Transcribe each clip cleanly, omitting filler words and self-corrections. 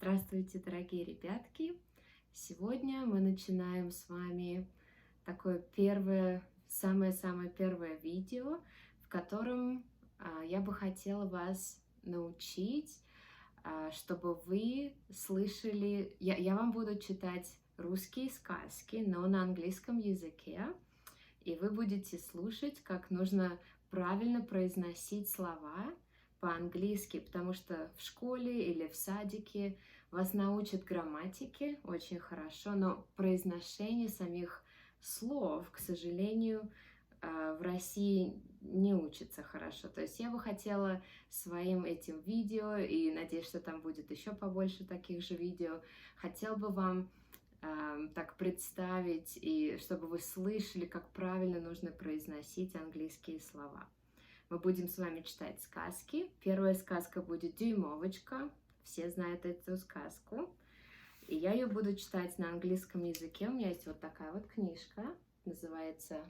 Здравствуйте, дорогие ребятки! Сегодня мы начинаем с вами такое самое-самое первое видео, в котором я бы хотела вас научить, чтобы вы слышали. Я вам буду читать русские сказки, но на английском языке, и вы будете слушать, как нужно правильно произносить слова по-английски, потому что в школе или в садике вас научат грамматике очень хорошо, но произношение самих слов, к сожалению, в России не учится хорошо. То есть я бы хотела своим этим видео, и надеюсь, что там будет еще побольше таких же видео, хотела бы вам так представить, и чтобы вы слышали, как правильно нужно произносить английские слова. Мы будем с вами читать сказки. Первая сказка будет «Дюймовочка». Все знают эту сказку. И я ее буду читать на английском языке. У меня есть вот такая вот книжка. Называется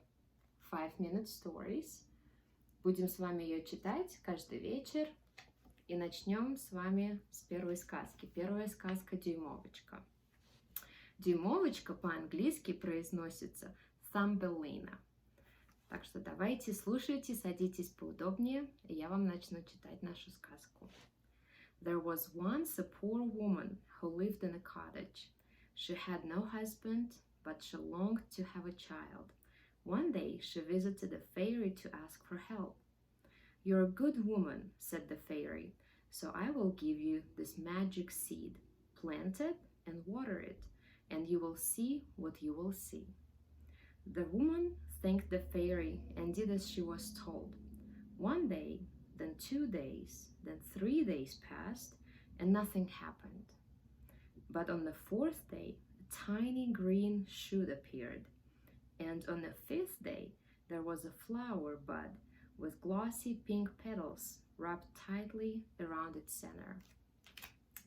5-Minute Stories. Будем с вами ее читать каждый вечер. И начнем с вами с первой сказки. Первая сказка «Дюймовочка». Дюймовочка по-английски произносится «Thumbelina». Так что давайте, слушайте, садитесь поудобнее, и я вам начну читать нашу сказку. There was once a poor woman who lived in a cottage. She had no husband, but she longed to have a child. One day she visited a fairy to ask for help. "You're a good woman," said the fairy, "so I will give you this magic seed. Plant it and water it, and you will see what you will see." The woman thanked the fairy and did as she was told. One day, then 2 days, then 3 days passed, and nothing happened. But on the 4th day, a tiny green shoot appeared, and on the 5th day, there was a flower bud with glossy pink petals wrapped tightly around its center.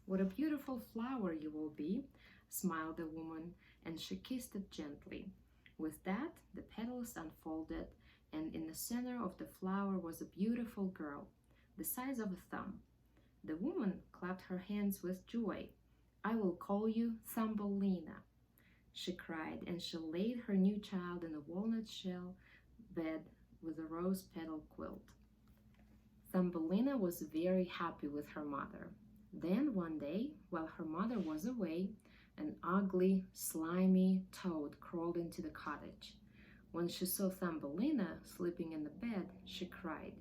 "What a beautiful flower you will be," smiled the woman, and she kissed it gently. With that, the petals unfolded, and in the center of the flower was a beautiful girl, the size of a thumb. The woman clapped her hands with joy. "I will call you Thumbelina," she cried, and she laid her new child in a walnut shell bed with a rose petal quilt. Thumbelina was very happy with her mother. Then one day, while her mother was away, an ugly, slimy toad crawled into the cottage. When she saw Thumbelina sleeping in the bed, she cried,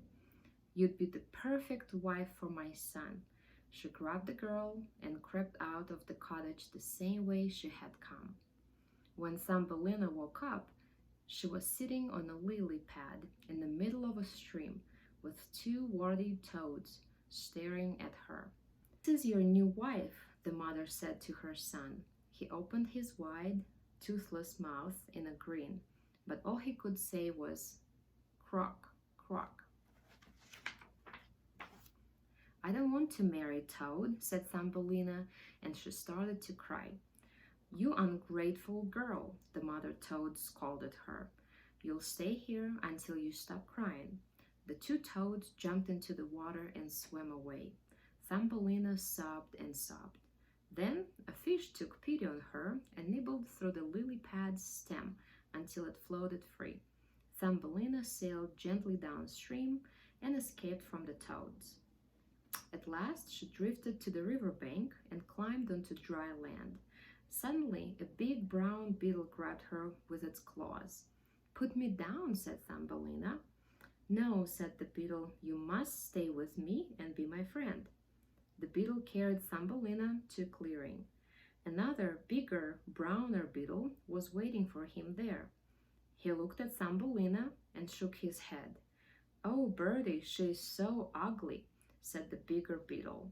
"You'd be the perfect wife for my son." She grabbed the girl and crept out of the cottage the same way she had come. When Thumbelina woke up, she was sitting on a lily pad in the middle of a stream with 2 warty toads staring at her. "This is your new wife," the mother said to her son. He opened his wide, toothless mouth in a grin, but all he could say was, "Croak, croak." "I don't want to marry Toad," said Thumbelina, and she started to cry. "You ungrateful girl," the mother toad scolded her. "You'll stay here until you stop crying." The 2 toads jumped into the water and swam away. Thumbelina sobbed and sobbed. Then a fish took pity on her and nibbled through the lily pad's stem until it floated free. Thumbelina sailed gently downstream and escaped from the toads. At last she drifted to the riverbank and climbed onto dry land. Suddenly, a big brown beetle grabbed her with its claws. "Put me down," said Thumbelina. "No," said the beetle, "you must stay with me and be my friend." The beetle carried Thumbelina to a clearing. Another, bigger, browner beetle was waiting for him there. He looked at Thumbelina and shook his head. "Oh, birdie, she is so ugly," said the bigger beetle.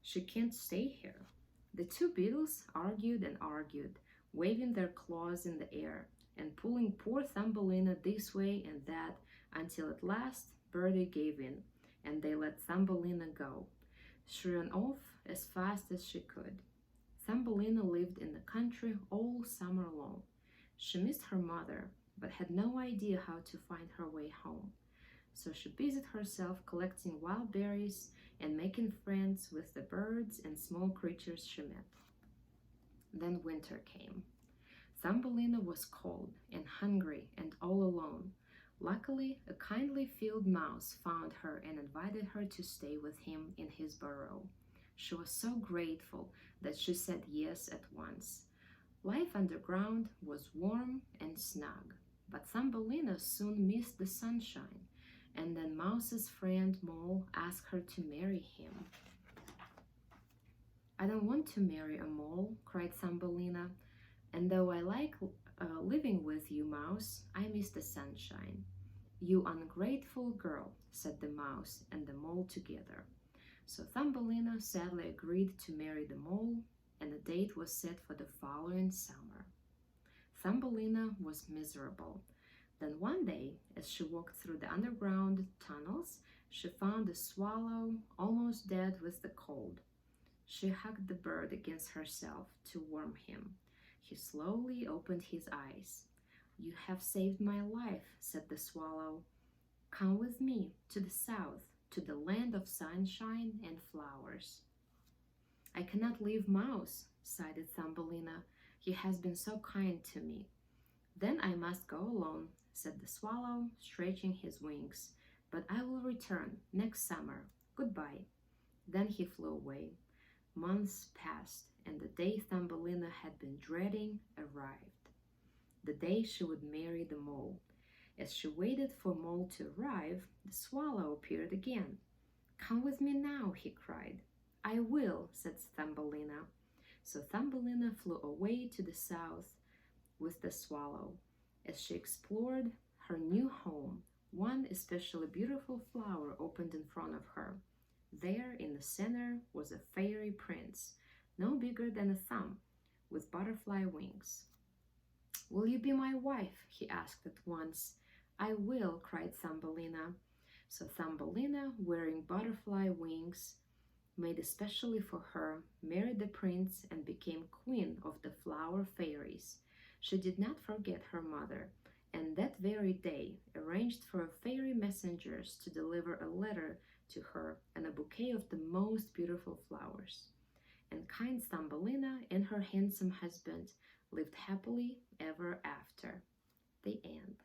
"She can't stay here." The 2 beetles argued and argued, waving their claws in the air and pulling poor Thumbelina this way and that, until at last Birdie gave in, and they let Thumbelina go. She ran off as fast as she could. Thumbelina lived in the country all summer long. She missed her mother, but had no idea how to find her way home. So she busied herself collecting wild berries and making friends with the birds and small creatures she met. Then winter came. Thumbelina was cold and hungry and all alone. Luckily, a kindly field mouse found her and invited her to stay with him in his burrow. She was so grateful that she said yes at once. Life underground was warm and snug, but Thumbelina soon missed the sunshine, and then Mouse's friend Mole asked her to marry him. "I don't want to marry a mole," cried Thumbelina, "and though I like living with you, Mouse, I miss the sunshine." "You ungrateful girl," said the mouse and the mole together. So Thumbelina sadly agreed to marry the mole, and the date was set for the following summer. Thumbelina was miserable. Then one day, as she walked through the underground tunnels, she found a swallow almost dead with the cold. She hugged the bird against herself to warm him. He slowly opened his eyes. "You have saved my life," said the swallow. "Come with me to the south, to the land of sunshine and flowers." "I cannot leave Mouse," sighed Thumbelina. "He has been so kind to me." "Then I must go alone," said the swallow, stretching his wings. "But I will return next summer. Goodbye." Then he flew away. Months passed, and the day Thumbelina had been dreading arrived. The day she would marry the mole. As she waited for Mole to arrive, the swallow appeared again. "Come with me now," he cried. "I will," said Thumbelina. So Thumbelina flew away to the south with the swallow. As she explored her new home, one especially beautiful flower opened in front of her. There in the center was a fairy prince, no bigger than a thumb, with butterfly wings. "Will you be my wife?" he asked at once. "I will," cried Thumbelina. So Thumbelina, wearing butterfly wings made especially for her, married the prince and became queen of the flower fairies. She did not forget her mother, and that very day arranged for fairy messengers to deliver a letter to her and a bouquet of the most beautiful flowers. And kind Thumbelina and her handsome husband lived happily ever after. The end.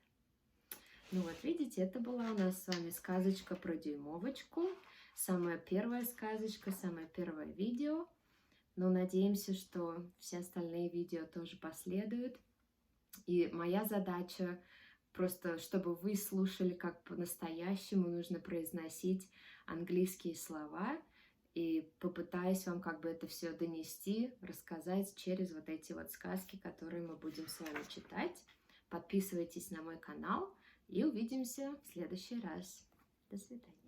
Ну вот видите, это была у нас с вами сказочка про Дюймовочку. Самая первая сказочка, самое первое видео. Но надеемся, что все остальные видео тоже последуют. И моя задача просто, чтобы вы слушали, как по-настоящему нужно произносить английские слова. И попытаюсь вам как бы это все донести, рассказать через вот эти вот сказки, которые мы будем с вами читать. Подписывайтесь на мой канал и увидимся в следующий раз. До свидания.